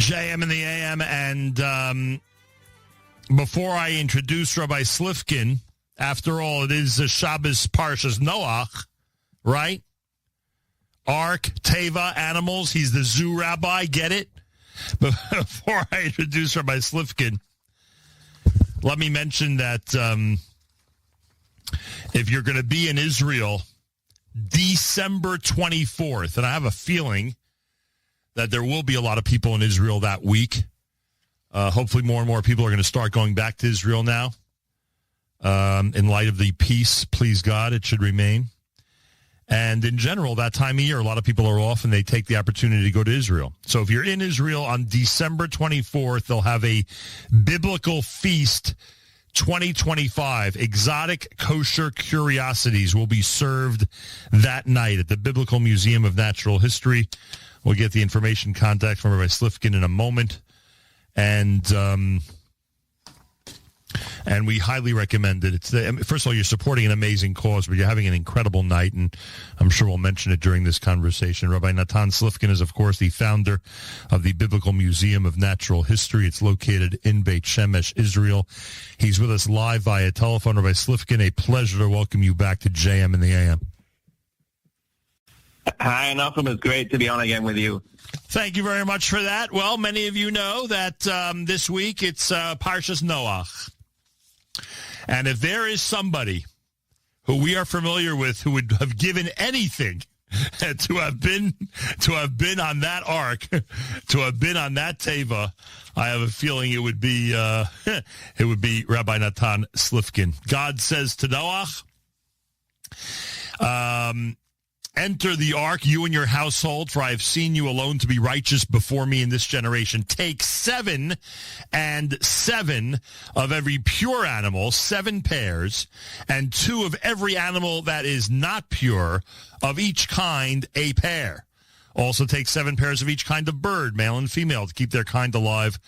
JM in the AM, and before I introduce Rabbi Slifkin, after all, it is Shabbos Parshat Noach, right? Ark, Teva, animals. He's the zoo rabbi. Get it? But before I introduce Rabbi Slifkin, let me mention that if you're going to be in Israel December 24th, and I have a feeling that there will be a lot of people in Israel that week. Hopefully more and more people are going to start going back to Israel now. In light of the peace, please God, it should remain. And in general, that time of year, a lot of people are off and they take the opportunity to go to Israel. So if you're in Israel on December 24th, they'll have a biblical feast 2025. Exotic kosher curiosities will be served that night at the Biblical Museum of Natural History. We'll get the information contact from Rabbi Slifkin in a moment. And we highly recommend it. First of all, you're supporting an amazing cause, but you're having an incredible night, and I'm sure we'll mention it during this conversation. Rabbi Natan Slifkin is, of course, the founder of the Biblical Museum of Natural History. It's located in Beit Shemesh, Israel. He's with us live via telephone. Rabbi Slifkin, a pleasure to welcome you back to JM in the AM. Hi, Nachum. It's great to be on again with you. Thank you very much for that. Well, many of you know that this week it's Parshat Noach. And if there is somebody who we are familiar with who would have given anything to have been on that ark, to have been on that teva, I have a feeling it would be Rabbi Natan Slifkin. God says to Noach, enter the ark, you and your household, for I have seen you alone to be righteous before me in this generation. Take 7 and 7 of every pure animal, 7 pairs, and 2 of every animal that is not pure, of each kind a pair. Also take 7 pairs of each kind of bird, male and female, to keep their kind alive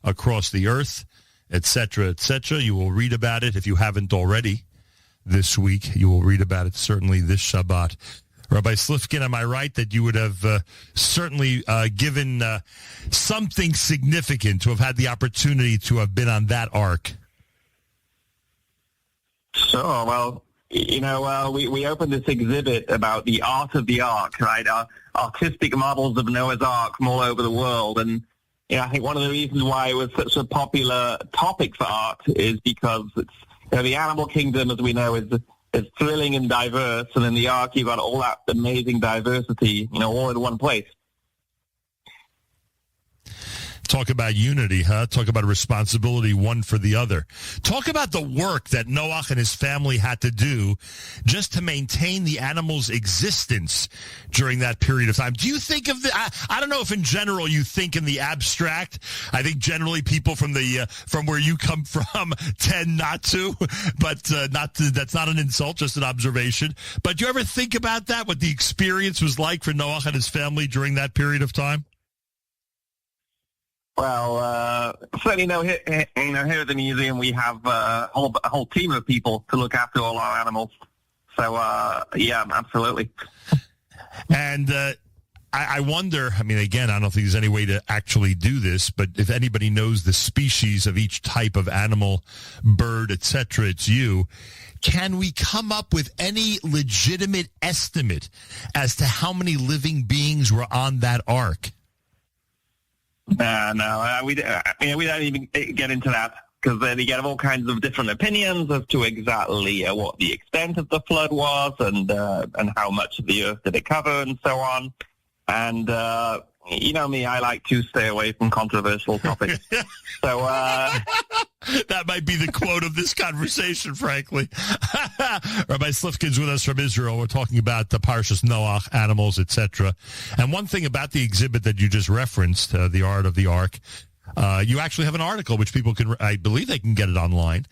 across the earth, etc., etc. You will read about it if you haven't already this week. You will read about it certainly this Shabbat. Rabbi Slifkin, am I right that you would have certainly given something significant to have had the opportunity to have been on that ark? Sure. Well, we opened this exhibit about the art of the ark, right? Artistic models of Noah's Ark from all over the world. And I think one of the reasons why it was such a popular topic for art is because it's, the animal kingdom, as we know, is thrilling and diverse, and in the ark you've got all that amazing diversity, all in one place. Talk about unity, huh? Talk about responsibility one for the other. Talk about the work that Noach and his family had to do just to maintain the animal's existence during that period of time. Do you think of I don't know if in general you think in the abstract. I think generally people from where you come from tend not to, but that's not an insult, just an observation. But do you ever think about that, what the experience was like for Noach and his family during that period of time? Well, certainly, here at the museum we have a whole team of people to look after all our animals. So, yeah, absolutely. And I wonder, again, I don't think there's any way to actually do this, but if anybody knows the species of each type of animal, bird, etc., it's you. Can we come up with any legitimate estimate as to how many living beings were on that ark? No, we don't even get into that, because then you get all kinds of different opinions as to exactly what the extent of the flood was and how much of the earth did it cover and so on. And you know me, I like to stay away from controversial topics. So that might be the quote of this conversation, frankly. Rabbi Slifkin's with us from Israel. We're talking about the Parshat Noach, animals, etc. And one thing about the exhibit that you just referenced, the art of the ark, you actually have an article which people can, I believe they can get it online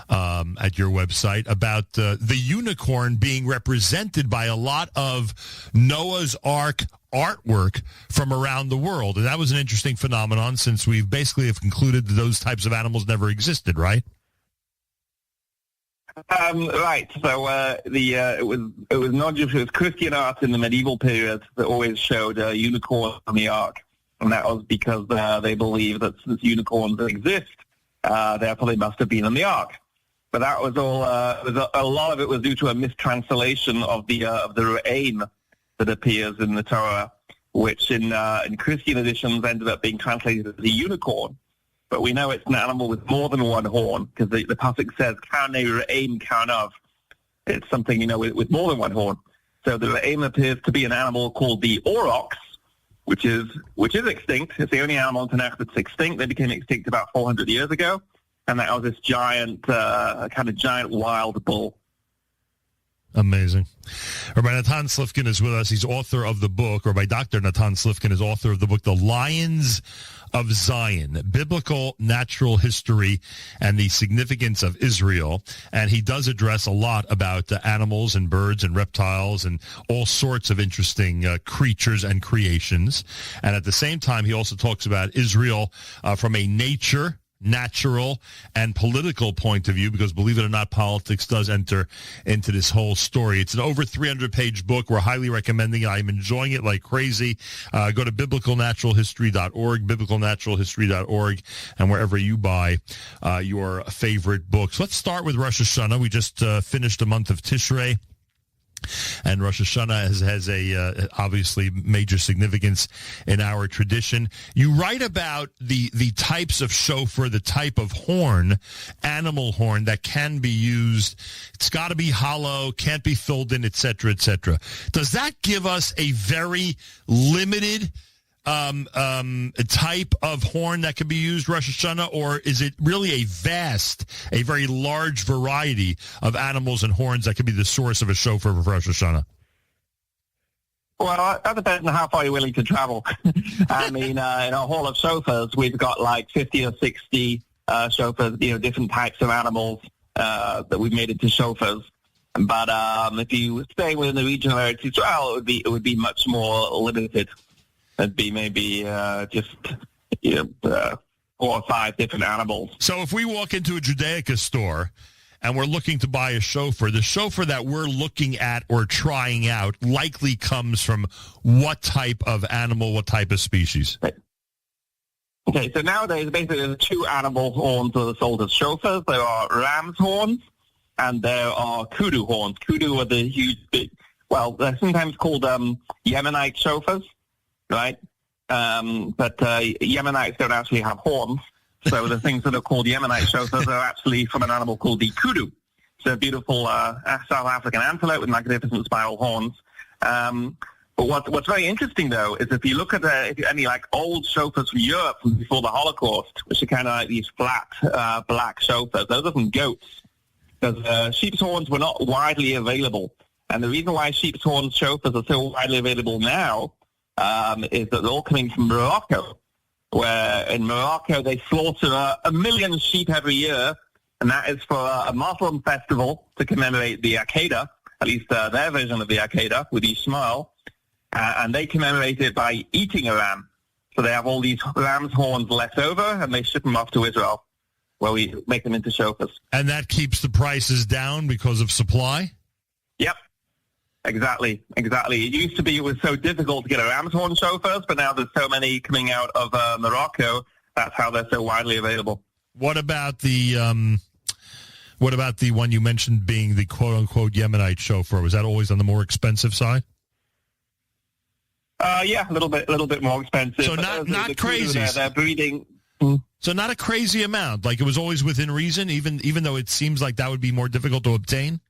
at your website, about the unicorn being represented by a lot of Noah's Ark artwork from around the world. And that was an interesting phenomenon, since we've basically have concluded that those types of animals never existed, right? Right. So it was not just Christian art in the medieval period that always showed a unicorn on the ark. And that was because they believe that since unicorns exist, therefore they must have been in the ark. But that was all. A lot of it was due to a mistranslation of the re'em that appears in the Torah, which in Christian editions ended up being translated as a unicorn. But we know it's an animal with more than one horn, because the pasuk says "Karnei re'em karnav." It's something with more than one horn. So the re'em appears to be an animal called the aurochs, which is extinct. It's the only animal in Tanakh that's extinct. They became extinct about 400 years ago, and that was this giant, kind of giant wild bull. Amazing. Rabbi Natan Slifkin is with us. He's author of the book. Rabbi Dr. Natan Slifkin is author of the book, The Lions of Zion, Biblical Natural History and the Significance of Israel. And he does address a lot about animals and birds and reptiles and all sorts of interesting creatures and creations. And at the same time, he also talks about Israel from a natural and political point of view, because believe it or not, politics does enter into this whole story. It's an over 300-page book. We're highly recommending it. I'm enjoying it like crazy. Go to biblicalnaturalhistory.org, and wherever you buy your favorite books. Let's start with Rosh Hashanah. We just finished the month of Tishrei. And Rosh Hashanah has a obviously major significance in our tradition. You write about the types of shofar, the type of horn, animal horn that can be used. It's got to be hollow, can't be filled in, etc., etc. Does that give us a very limited type of horn that can be used Rosh Hashanah, or is it really a very large variety of animals and horns that can be the source of a shofar for Rosh Hashanah? Well, that depends on how far you're willing to travel. I mean, in our hall of shofars, we've got like 50 or 60 shofars, different types of animals that we've made into shofars. But if you stay within the region of Eretz Yisrael, it would be much more limited. It'd be maybe just 4 or 5 different animals. So if we walk into a Judaica store and we're looking to buy a shofar, the shofar that we're looking at or trying out likely comes from what type of animal, what type of species? Okay, so nowadays basically there's 2 animal horns that are sold as shofars. There are ram's horns and there are kudu horns. Kudu are the huge, they're sometimes called Yemenite shofars. Right? But Yemenites don't actually have horns. So the things that are called Yemenite shofars are actually from an animal called the kudu. It's a beautiful South African antelope with magnificent spiral horns. But what's very interesting, though, is if you look at any like old shofars from Europe from before the Holocaust, which are kind of like these flat black shofars, those are from goats. Because sheep's horns were not widely available. And the reason why sheep's horn shofars are so widely available now is that they're all coming from Morocco, where in Morocco they slaughter 1 million sheep every year, and that is for a Muslim festival to commemorate the Akedah, at least their version of the Akedah with Ishmael, and they commemorate it by eating a ram. So they have all these ram's horns left over, and they ship them off to Israel, where we make them into shofars. And that keeps the prices down because of supply? Yep. Exactly. It used to be it was so difficult to get a ram's horn shofars, but now there's so many coming out of Morocco. That's how they're so widely available. What about the one you mentioned being the quote unquote Yemenite shofar? Was that always on the more expensive side? Yeah, a little bit more expensive. So not crazy. They're breeding. So not a crazy amount. Like it was always within reason, even though it seems like that would be more difficult to obtain.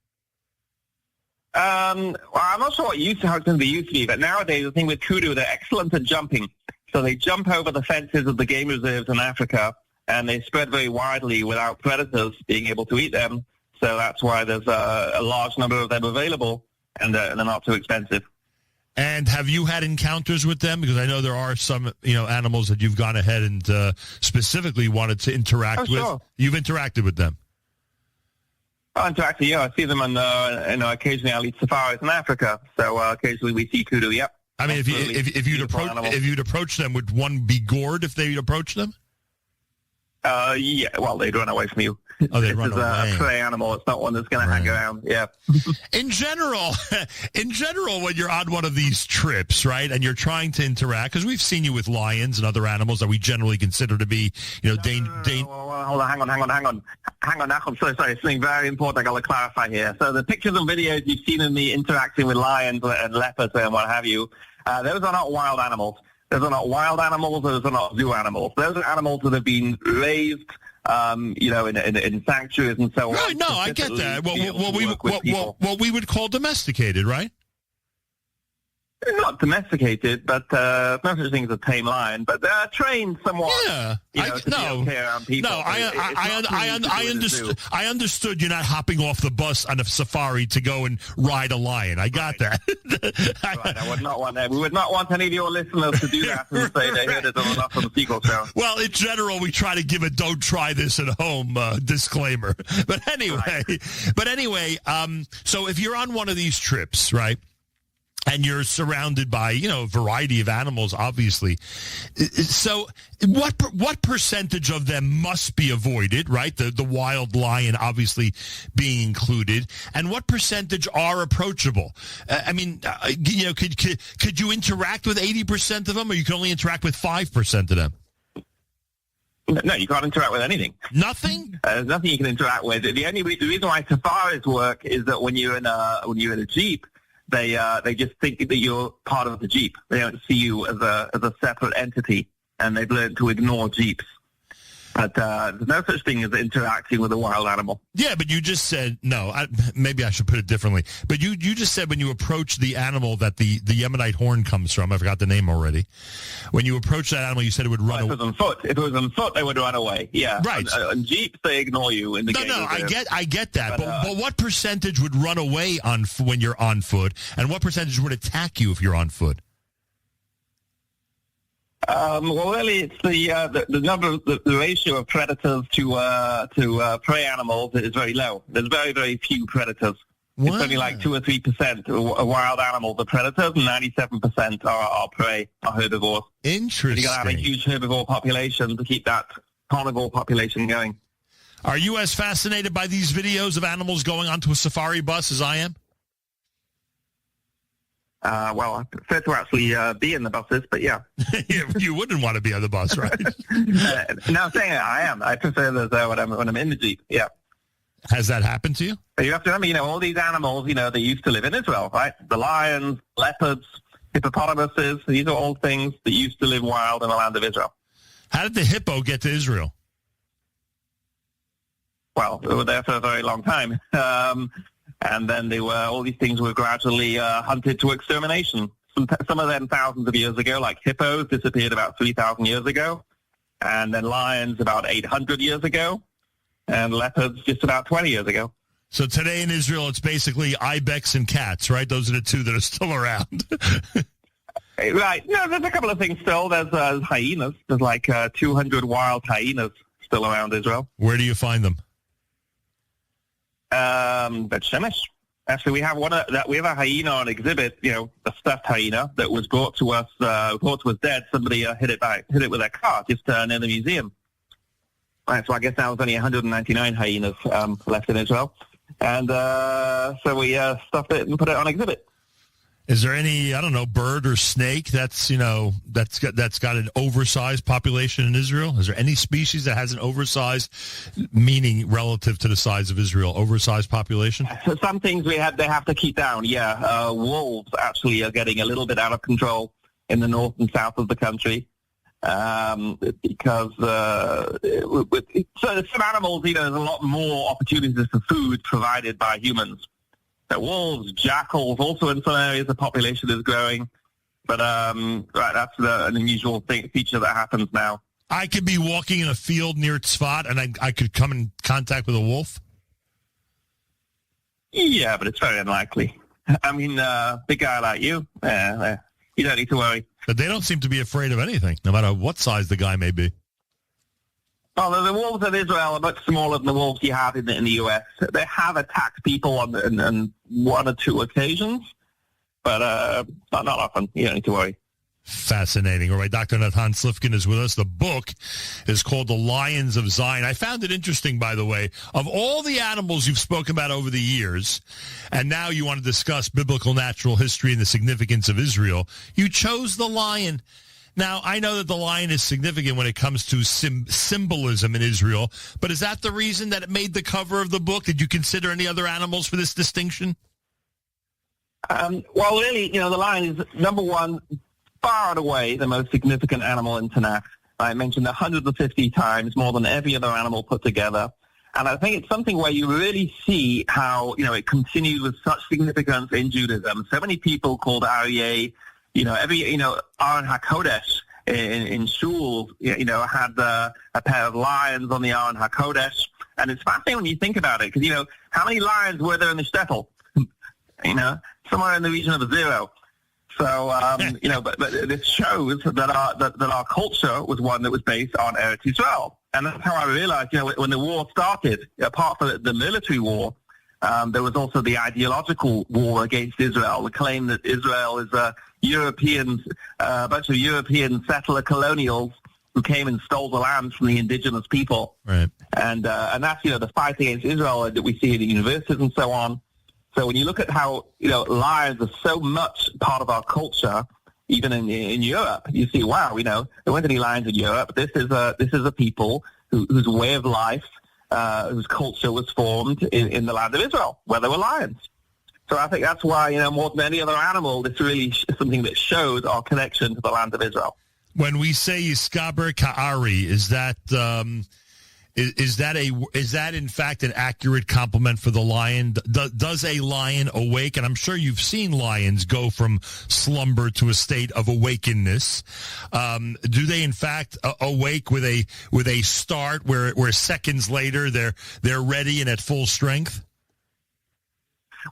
Well, I'm not sure how it's going to be used to be, but nowadays the thing with kudu, they're excellent at jumping. So they jump over the fences of the game reserves in Africa, and they spread very widely without predators being able to eat them. So that's why there's a large number of them available, and they're not too expensive. And have you had encounters with them? Because I know there are some, animals that you've gone ahead and specifically wanted to interact with. Sure. You've interacted with them. Interactive, yeah. I see them on, occasionally I lead safaris in Africa, so occasionally we see kudu, yep. I mean, if you'd approach them, would one be gored if they'd approach them? Yeah, well, they'd run away from you. Oh, they'd run away. This is a prey animal. It's not one that's going to hang around. Yeah. In general, when you're on one of these trips, right, and you're trying to interact, because we've seen you with lions and other animals that we generally consider to be, Hold on, hang on, Nachum. Sorry, something very important I got to clarify here. So the pictures and videos you've seen of me interacting with lions and leopards and what have you, those are not wild animals. Those are not wild animals. Those are not zoo animals. Those are animals that have been raised, in sanctuaries and so on. Right, no, I get that. What we would call domesticated, right? They're not domesticated, but no such thing as a tame lion. But they're trained somewhat. Yeah, to be okay around people. No, I understood you're not hopping off the bus on a safari to go and ride a lion. I got that. Right, I would not want that. We would not want any of your listeners to do that and say they heard it on the Nachum Segal show. Well, in general, we try to give a "don't try this at home" disclaimer. But anyway, so if you're on one of these trips, right? And you're surrounded by, a variety of animals, obviously. So what percentage of them must be avoided, right? The wild lion obviously being included. And what percentage are approachable? Could you interact with 80% of them, or you can only interact with 5% of them? No, you can't interact with anything. Nothing? There's nothing you can interact with. The reason why safaris work is that when you're in a Jeep, they just think that you're part of the Jeep. They don't see you as a separate entity, and they've learned to ignore Jeeps. But there's no such thing as interacting with a wild animal. Yeah, but you just said, maybe I should put it differently. But you just said when you approach the animal that the Yemenite horn comes from, I forgot the name already. When you approach that animal, you said it would run away. If it was on foot, they would run away. Yeah. Right. On Jeeps, they ignore you. In the I get that. But what percentage would run away when you're on foot, and what percentage would attack you if you're on foot? Really, it's the number, the ratio of predators to prey animals is very low. There's very, very few predators. Wow. It's only like 2 or 3% of wild animals are predators, and 97% are prey, are herbivores. Interesting. You got to have a huge herbivore population to keep that carnivore population going. Are you as fascinated by these videos of animals going onto a safari bus as I am? Well, I prefer to actually be in the buses, but yeah. You wouldn't want to be on the bus, right? No, I'm saying I am. I prefer those when I'm in the Jeep, yeah. Has that happened to you? But you have to remember, all these animals, they used to live in Israel, right? The lions, leopards, hippopotamuses, these are all things that used to live wild in the land of Israel. How did the hippo get to Israel? Well, they were there for a very long time. And then all these things were gradually hunted to extermination. Some of them thousands of years ago, like hippos, disappeared about 3,000 years ago. And then lions about 800 years ago. And leopards just about 20 years ago. So today in Israel, it's basically ibex and cats, right? Those are the two that are still around. Right. No, there's a couple of things still. There's hyenas. There's like 200 wild hyenas still around Israel. Where do you find them? Bet Shemesh. Actually, we have a hyena on exhibit. A stuffed hyena that was brought to us dead. Somebody hit it with a car just near the museum. Right, so I guess now there's only 199 hyenas left in Israel, and so we stuffed it and put it on exhibit. Is there any, bird or snake that's got an oversized population in Israel? Is there any species that has an oversized, meaning relative to the size of Israel, oversized population? So some things they have to keep down. Yeah, wolves actually are getting a little bit out of control in the north and south of the country. Because some animals, there's a lot more opportunities for food provided by humans. So wolves, jackals, also in some areas the population is growing. But that's an unusual feature that happens now. I could be walking in a field near Tzfat, and I could come in contact with a wolf? Yeah, but it's very unlikely. I mean, big guy like you, you don't need to worry. But they don't seem to be afraid of anything, no matter what size the guy may be. Well, the wolves in Israel are much smaller than the wolves you have in the U.S. They have attacked people on one or two occasions, but not often. You don't need to worry. Fascinating. All right, Dr. Natan Slifkin is with us. The book is called The Lions of Zion. I found it interesting, by the way, of all the animals you've spoken about over the years, and now you want to discuss biblical natural history and the significance of Israel, you chose the lion. Now, I know that the lion is significant when it comes to symbolism in Israel, but is that the reason that it made the cover of the book? Did you consider any other animals for this distinction? Well, really, the lion is, number one, far and away the most significant animal in Tanakh. I mentioned 150 times, more than every other animal put together. And I think it's something where you really see how, it continues with such significance in Judaism. So many people called Aryeh, Aron HaKodesh in Shul, had a pair of lions on the Aron HaKodesh. And it's fascinating when you think about it, because, how many lions were there in the shtetl? Somewhere in the region of 0. So, but this shows that our culture was one that was based on Eretz Yisrael. And that's how I realized, when the war started, apart from the military war, there was also the ideological war against Israel, the claim that Israel is a bunch of European settler colonials who came and stole the land from the indigenous people. Right. And that's, the fight against Israel that we see in the universities and so on. So when you look at how, lions are so much part of our culture, even in Europe, you see, wow, there weren't any lions in Europe. This is a people whose way of life, whose culture was formed in the land of Israel, where there were lions. So I think that's why, more than any other animal, this really is something that shows our connection to the land of Israel. When we say Yiskaber Ka'ari, is that is that in fact an accurate compliment for the lion? Does a lion awake? And I'm sure you've seen lions go from slumber to a state of awakeness. Do they in fact awake with a start where seconds later they're ready and at full strength?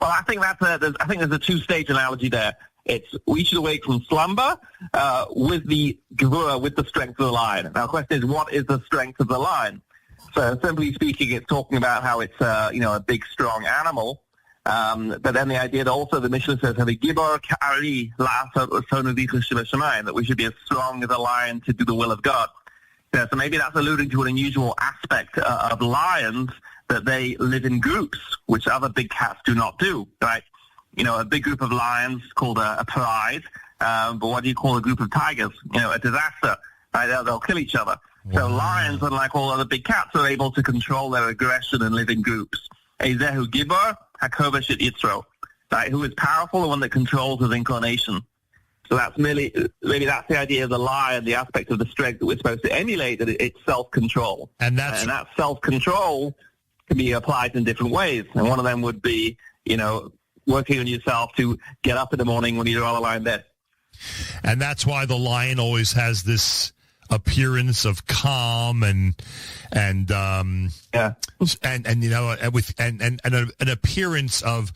Well, I think there's a two-stage analogy there. We should awake from slumber with the gevura, with the strength of the lion. Now, the question is, what is the strength of the lion? So, simply speaking, it's talking about how it's a big, strong animal. But then the idea that also the Mishnah says, that we should be as strong as a lion to do the will of God. Yeah, so maybe that's alluding to an unusual aspect of lions, that they live in groups, which other big cats do not do, right? A big group of lions called a pride, but what do you call a group of tigers? A disaster, right? They'll kill each other. So lions, unlike all other big cats, are able to control their aggression and live in groups. Ezehu Gibor, Hakovesh et Yitzro, right? Who is powerful, the one that controls his inclination. So that's maybe that's the idea of the lion, the aspect of the strength that we're supposed to emulate, that it's self-control. And that self-control can be applied in different ways. And one of them would be, working on yourself to get up in the morning when you're all lying in bed. And that's why the lion always has this appearance of calm and an appearance of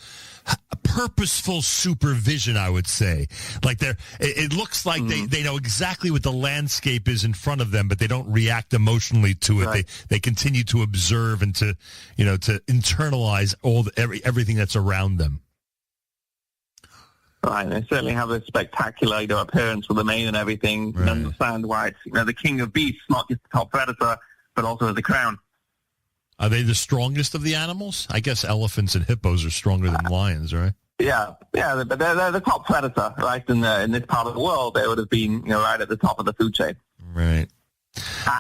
purposeful supervision, I would say. Like it looks like they know exactly what the landscape is in front of them, but they don't react emotionally to it. Right. They continue to observe and to internalize everything that's around them. Right, they certainly have a spectacular, appearance with the mane and everything. Right. You understand why it's, the king of beasts, not just the top predator, but also the crown. Are they the strongest of the animals? I guess elephants and hippos are stronger than lions, right? Yeah, but they're the top predator, right? In this part of the world, they would have been, right at the top of the food chain. Right.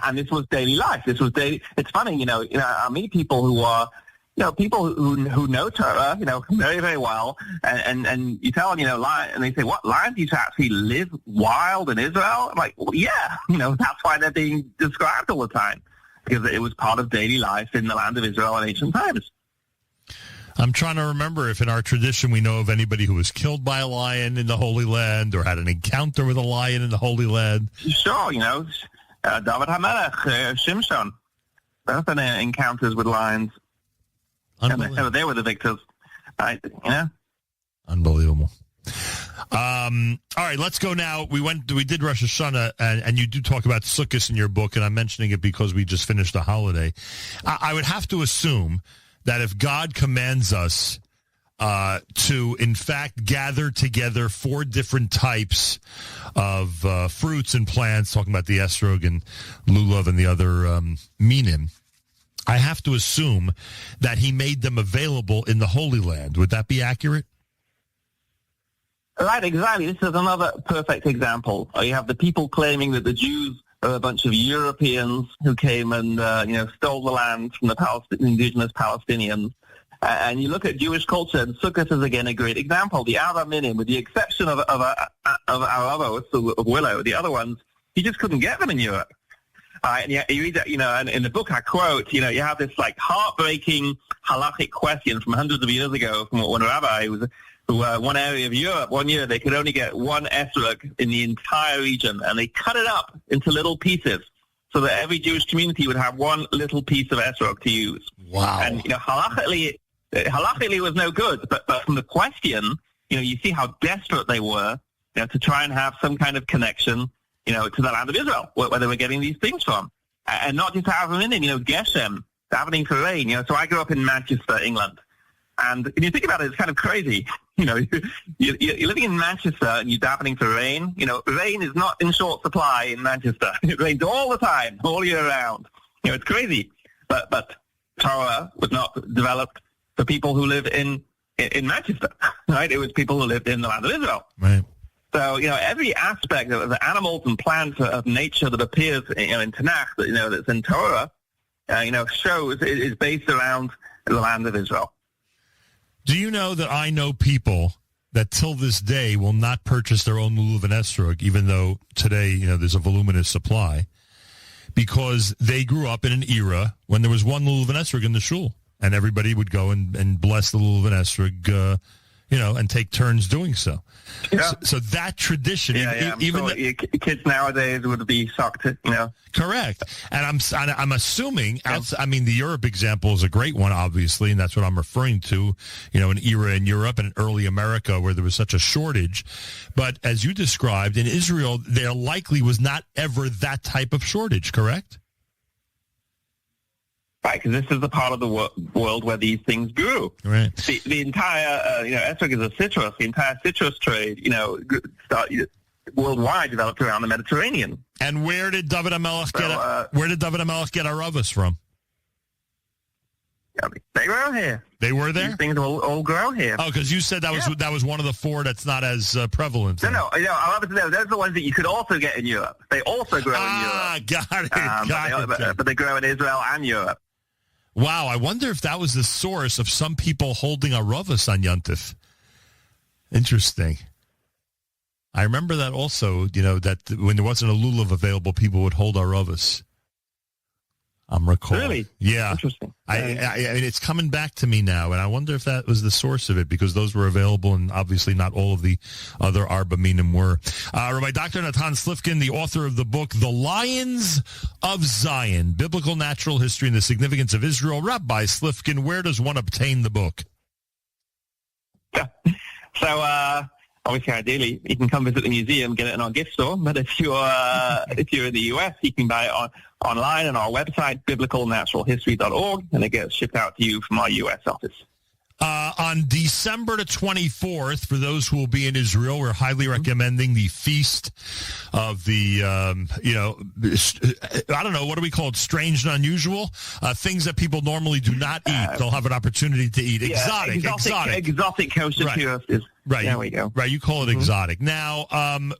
And this was daily life. This was daily. It's funny, I meet people who are, people who know Torah, very, very well, and you tell them, lion, and they say, what, lions used to actually live wild in Israel? I'm like, well, yeah, that's why they're being described all the time, because it was part of daily life in the land of Israel in ancient times. I'm trying to remember if in our tradition we know of anybody who was killed by a lion in the Holy Land or had an encounter with a lion in the Holy Land. Sure, David HaMelech, Shimshon, both had encounters with lions. And they were the victors, right? Unbelievable. All right, let's go now. We did Rosh Hashanah, and you do talk about Sukkot in your book, and I'm mentioning it because we just finished the holiday. I would have to assume that if God commands us to, in fact, gather together 4 different types of fruits and plants, talking about the esrog and lulav and the other minim, I have to assume that he made them available in the Holy Land. Would that be accurate? Right, exactly. This is another perfect example. You have the people claiming that the Jews are a bunch of Europeans who came and stole the land from the indigenous Palestinians. And you look at Jewish culture, and Sukkot is again a great example. The other minim, with the exception of Aravos, of willow, the other ones, you just couldn't get them in Europe. And you read that, and in the book I quote, you have this like heartbreaking halachic question from hundreds of years ago from one rabbi who one area of Europe, one year they could only get one esrog in the entire region, and they cut it up into little pieces so that every Jewish community would have one little piece of esrog to use. Wow. And, halachically it was no good, but from the question, you see how desperate they were, to try and have some kind of connection, to the land of Israel, where they were getting these things from. And not just to have them in, Geshem, davening for rain. So I grew up in Manchester, England. And when you think about it, it's kind of crazy. You're living in Manchester and you're davening for rain. Rain is not in short supply in Manchester. It rains all the time, all year round. It's crazy. But Torah was not developed for people who live in Manchester, right? It was people who lived in the land of Israel. Right. So, every aspect of the animals and plants of nature that appears, in Tanakh, that's in Torah, shows is based around the land of Israel. Do you know that I know people that till this day will not purchase their own lulav and esrog, even though today, there's a voluminous supply, because they grew up in an era when there was one lulav and esrog in the shul, and everybody would go and bless the lulav and esrog, and take turns doing so. Yeah. So that tradition, even kids nowadays would be shocked. Correct. And I'm assuming, the Europe example is a great one, obviously, and that's what I'm referring to, an era in Europe and early America where there was such a shortage. But as you described, in Israel, there likely was not ever that type of shortage, correct? Right, because this is the part of the world where these things grew. Right. The entire, esrog is a citrus. The entire citrus trade, worldwide developed around the Mediterranean. And where did David HaMelech get aravos from? They grow here. They were there? These things all grow here. Oh, because you said that was one of the 4 that's not as prevalent. No, those are the ones that you could also get in Europe. They also grow in Europe. Got it. But they grow in Israel and Europe. Wow, I wonder if that was the source of some people holding aravos on Yontif. Interesting. I remember that also, that when there wasn't a lulav available, people would hold aravos. I'm recalling. Really? Yeah. Interesting. I mean, it's coming back to me now, and I wonder if that was the source of it, because those were available, and obviously not all of the other Arba Minim were. Rabbi Dr. Natan Slifkin, the author of the book, The Lions of Zion, Biblical Natural History and the Significance of Israel. Rabbi Slifkin, where does one obtain the book? Yeah. So, obviously, ideally, you can come visit the museum, get it in our gift store. But if you're in the U.S., you can buy it online on our website, biblicalnaturalhistory.org, and it gets shipped out to you from our U.S. office. On December the 24th, for those who will be in Israel, we're highly recommending the feast of the, I don't know, what do we call it? Strange and unusual? Things that people normally do not eat. They'll have an opportunity to eat. Exotic kosher justice. Right. There we go. Right. You call it exotic. Now,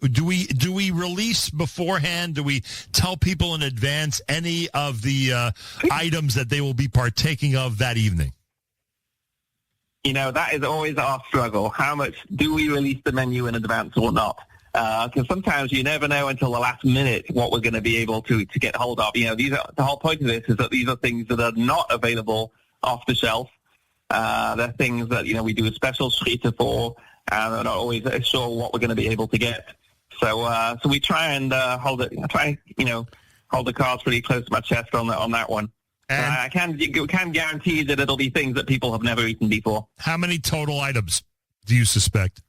do we release beforehand? Do we tell people in advance any of the items that they will be partaking of that evening? That is always our struggle. How much do we release the menu in advance or not? Because sometimes you never know until the last minute what we're going to be able to get hold of. The whole point of this is that these are things that are not available off the shelf. They're things that, we do a special shechita for, and we're not always sure what we're going to be able to get. So we try and hold the cards pretty close to my chest on that one. And I can guarantee that it'll be things that people have never eaten before. How many total items do you suspect?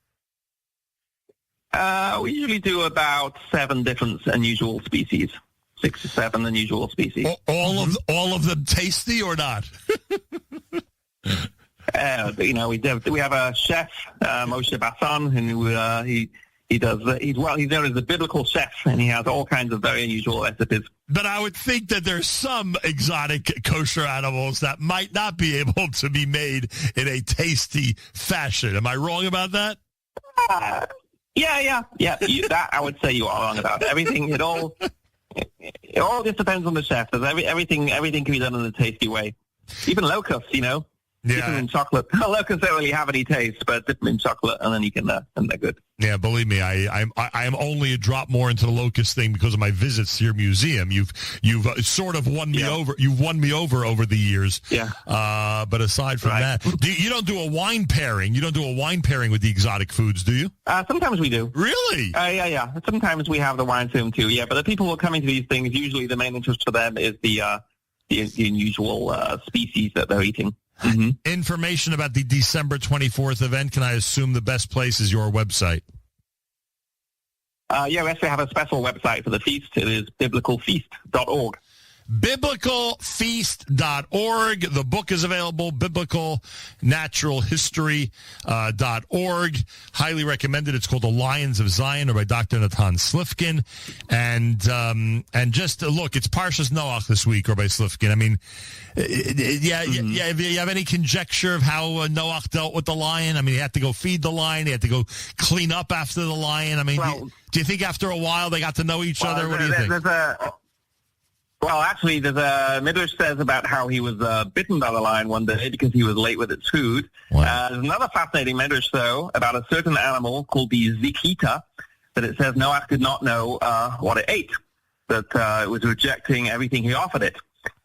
We usually do about 7 different unusual species. 6 or 7 unusual species. All of them tasty or not? We have a chef, Moshe Bassan, and he's known as the biblical chef, and he has all kinds of very unusual recipes. But I would think that there's some exotic kosher animals that might not be able to be made in a tasty fashion. Am I wrong about that? Yeah. That I would say you are wrong about. Everything, it all just depends on the chef. Everything can be done in a tasty way. Even locusts, dip them in chocolate. Locusts don't really have any taste, but dip them in chocolate, and then you can, and they're good. Yeah, believe me, I am only a drop more into the locust thing because of my visits to your museum. You've sort of won me over. You've won me over the years. Yeah. But aside from that, you don't do a wine pairing. You don't do a wine pairing with the exotic foods, do you? Sometimes we do. Really? Yeah. Sometimes we have the wine to them too. Yeah, but the people who are coming to these things, usually the main interest for them is the unusual species that they're eating. Mm-hmm. Information about the December 24th event, can I assume the best place is your website? We actually have a special website for the feast. It is biblicalfeast.org. biblicalfeast.org. The book is available, biblicalnaturalhistory.org. Highly recommended. It's called The Lions of Zion, by Dr. Natan Slifkin. And just look, it's Parshat Noach this week, Rabbi Slifkin. I mean, if you have any conjecture of how Noach dealt with the lion? I mean, he had to go feed the lion. He had to go clean up after the lion. I mean, do you think after a while they got to know each other? What do you think? Well, actually, there's a Midrash says about how he was bitten by the lion one day because he was late with its food. Wow. There's another fascinating Midrash, though, about a certain animal called the zikita, that it says Noach did not know what it ate, that it was rejecting everything he offered it.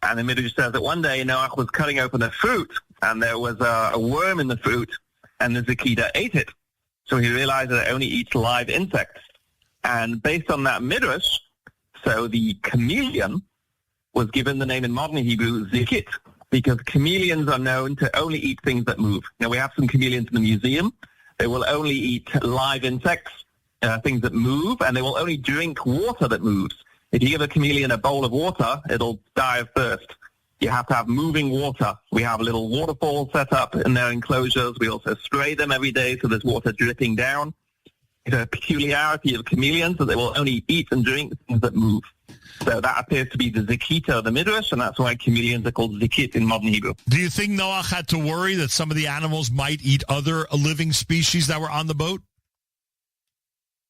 And the Midrash says that one day Noach was cutting open a fruit, and there was a worm in the fruit, and the zikita ate it. So he realized that it only eats live insects. And based on that Midrash, so the chameleon was given the name in modern Hebrew, zikit, because chameleons are known to only eat things that move. Now, we have some chameleons in the museum. They will only eat live insects, things that move, and they will only drink water that moves. If you give a chameleon a bowl of water, it'll die of thirst. You have to have moving water. We have a little waterfall set up in their enclosures. We also spray them every day so there's water dripping down. It's a peculiarity of chameleons that they will only eat and drink things that move. So that appears to be the zikita of the Midrash, and that's why chameleons are called zikit in modern Hebrew. Do you think Noach had to worry that some of the animals might eat other living species that were on the boat?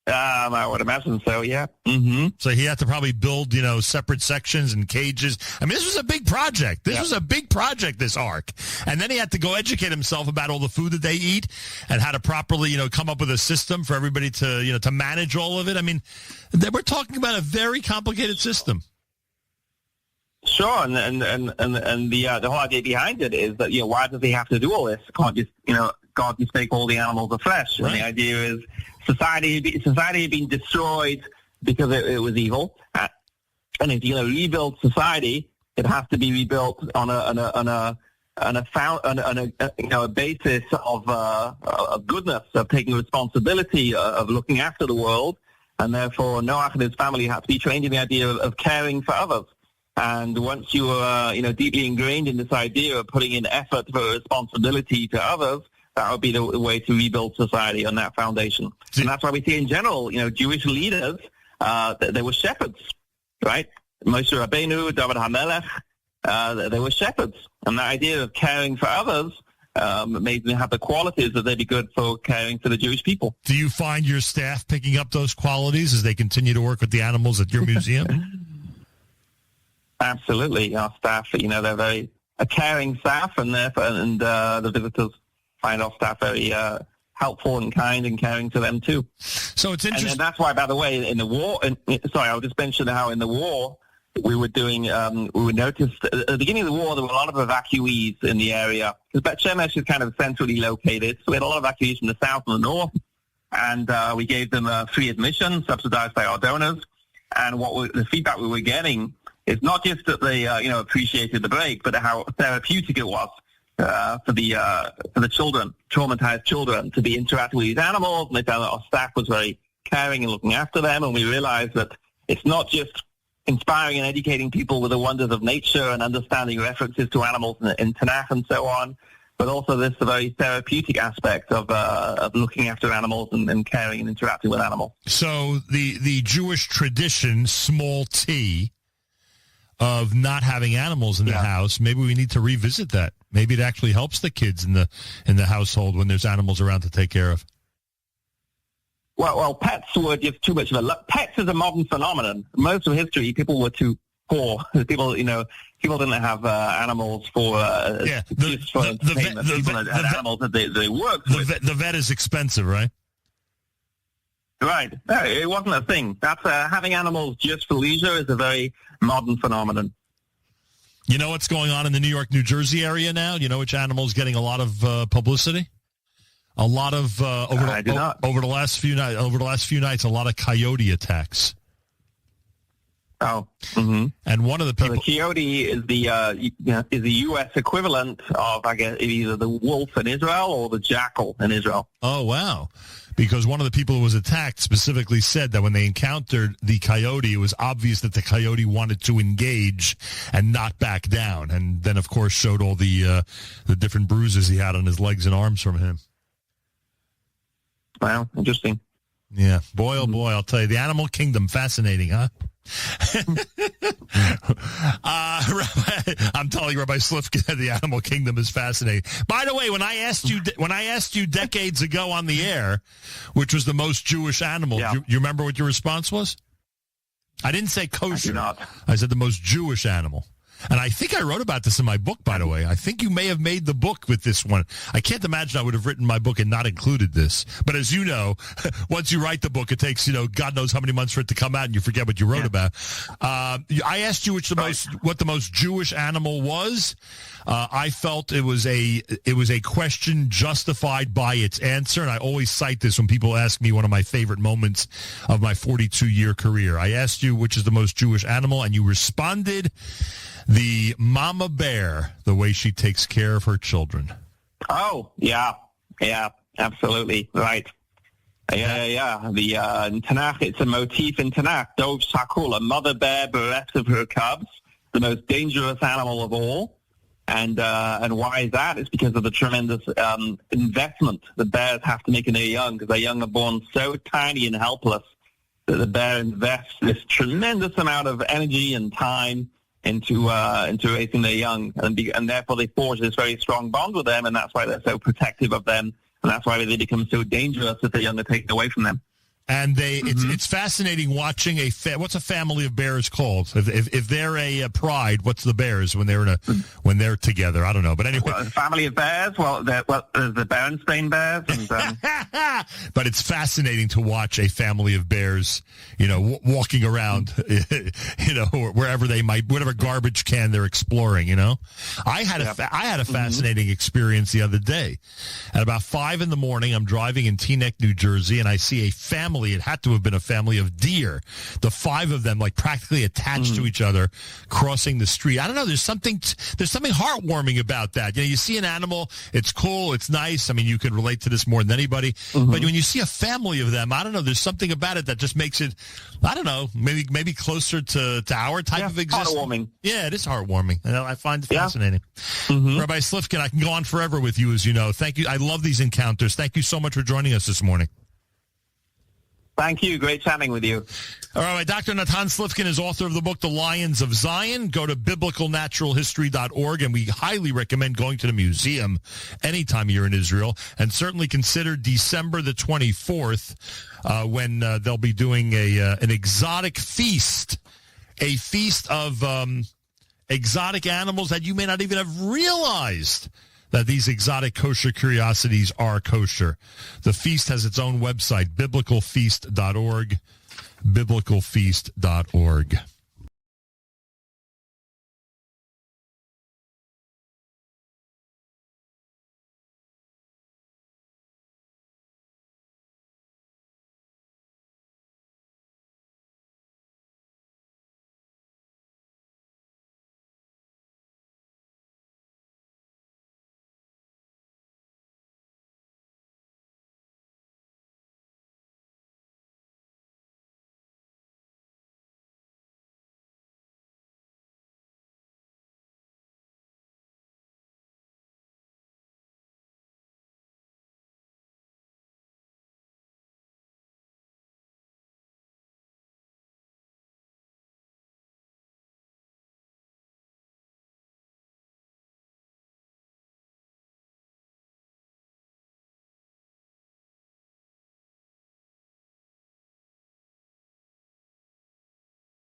I would imagine so, yeah. Mm-hmm. So he had to probably build, separate sections and cages. I mean, this was a big project. This was a big project, this ark. And then he had to go educate himself about all the food that they eat and how to properly, come up with a system for everybody to, to manage all of it. I mean, we're talking about a very complicated system. Sure, and the whole idea behind it is that, why does he have to do all this? Can't just, God just make all the animals of flesh. Right. And the idea is society had been destroyed because it was evil. And if you're going to rebuild society, it has to be rebuilt on a basis of goodness, of taking responsibility, of looking after the world. And therefore, Noach and his family have to be trained in the idea of caring for others. And once you are, deeply ingrained in this idea of putting in effort for responsibility to others, that would be the way to rebuild society on that foundation. And that's why we see in general, Jewish leaders, they were shepherds, right? Moshe Rabbeinu, David HaMelech, they were shepherds. And the idea of caring for others made them have the qualities that they'd be good for caring for the Jewish people. Do you find your staff picking up those qualities as they continue to work with the animals at your museum? Absolutely. Our staff, they're very a caring staff, and the visitors find our staff very helpful and kind and caring to them too. So it's interesting. And that's why, by the way, in the war, I'll just mention how in the war we were doing, we noticed at the beginning of the war there were a lot of evacuees in the area, because Bet Shemesh is kind of centrally located, so we had a lot of evacuees from the south and the north, and we gave them free admission, subsidized by our donors, and the feedback we were getting is not just that they, appreciated the break, but how therapeutic it was for the children, traumatized children, to be interacting with these animals. And they found that our staff was very caring and looking after them. And we realized that it's not just inspiring and educating people with the wonders of nature and understanding references to animals in Tanakh and so on, but also this very therapeutic aspect of looking after animals and caring and interacting with animals. So the Jewish tradition, small t, of not having animals in the house, maybe we need to revisit that. Maybe it actually helps the kids in the household when there's animals around to take care of. Well, pets were just too much of a... Pets is a modern phenomenon. Most of history, people were too poor. People didn't have animals for just for entertainment. People had animals that they worked with. The vet is expensive, right? Right. No, it wasn't a thing. That's having animals just for leisure is a very modern phenomenon. You know what's going on in the New York, New Jersey area now? You know which animal is getting a lot of publicity? A lot of over the last few nights, a lot of coyote attacks. Oh, mm-hmm. And one of the people, so the coyote is the U.S. equivalent of, I guess, either the wolf in Israel or the jackal in Israel. Oh, wow. Because one of the people who was attacked specifically said that when they encountered the coyote, it was obvious that the coyote wanted to engage and not back down. And then, of course, showed all the different bruises he had on his legs and arms from him. Wow, interesting. Yeah. Boy, oh boy, I'll tell you. The animal kingdom, fascinating, huh? I'm telling Rabbi Slifkin that the animal kingdom is fascinating. By the way, when I asked you decades ago on the air, which was the most Jewish animal, you remember what your response was? I didn't say kosher. I do not. I said the most Jewish animal. And I think I wrote about this in my book, by the way. I think you may have made the book with this one. I can't imagine I would have written my book and not included this. But as you know, once you write the book, it takes, God knows how many months for it to come out, and you forget what you wrote about. I asked you what the most Jewish animal was. I felt it was a question justified by its answer, and I always cite this when people ask me one of my favorite moments of my 42-year career. I asked you which is the most Jewish animal, and you responded, the mama bear, the way she takes care of her children. Oh, yeah, absolutely, right. Yeah. In Tanakh, it's a motif in Tanakh. Dov Sakul, a mother bear bereft of her cubs, the most dangerous animal of all. And why is that? It's because of the tremendous investment the bears have to make in their young, because their young are born so tiny and helpless that the bear invests this tremendous amount of energy and time into raising their young, and therefore they forge this very strong bond with them, and that's why they're so protective of them, and that's why they become so dangerous if the young are taken away from them. And it's fascinating watching what's a family of bears called? If they're a pride, what's the bears when they're together? I don't know, but anyway, a family of bears. Well, there's the Berenstain bears, and but it's fascinating to watch a family of bears, walking around, wherever they might, whatever garbage can they're exploring. I had a fascinating experience the other day. At about 5 a.m, I'm driving in Teaneck, New Jersey, and I see a family. It had to have been a family of deer. The 5 of them, like practically attached to each other, crossing the street. I don't know. There's something heartwarming about that. You see an animal, it's cool, it's nice. I mean, you can relate to this more than anybody. But when you see a family of them, I don't know. There's something about it that just makes it, I don't know, maybe closer to our type of existence. Heartwarming. Yeah, it is heartwarming. I find it fascinating. Rabbi Slifkin, I can go on forever with you, as you know. Thank you. I love these encounters. Thank you so much for joining us this morning. Thank you. Great chatting with you. All right. Dr. Natan Slifkin is author of the book, The Lions of Zion. Go to biblicalnaturalhistory.org, and we highly recommend going to the museum anytime you're in Israel, and certainly consider December the 24th when they'll be doing an exotic feast, a feast of exotic animals that you may not even have realized that these exotic kosher curiosities are kosher. The feast has its own website, biblicalfeast.org, biblicalfeast.org.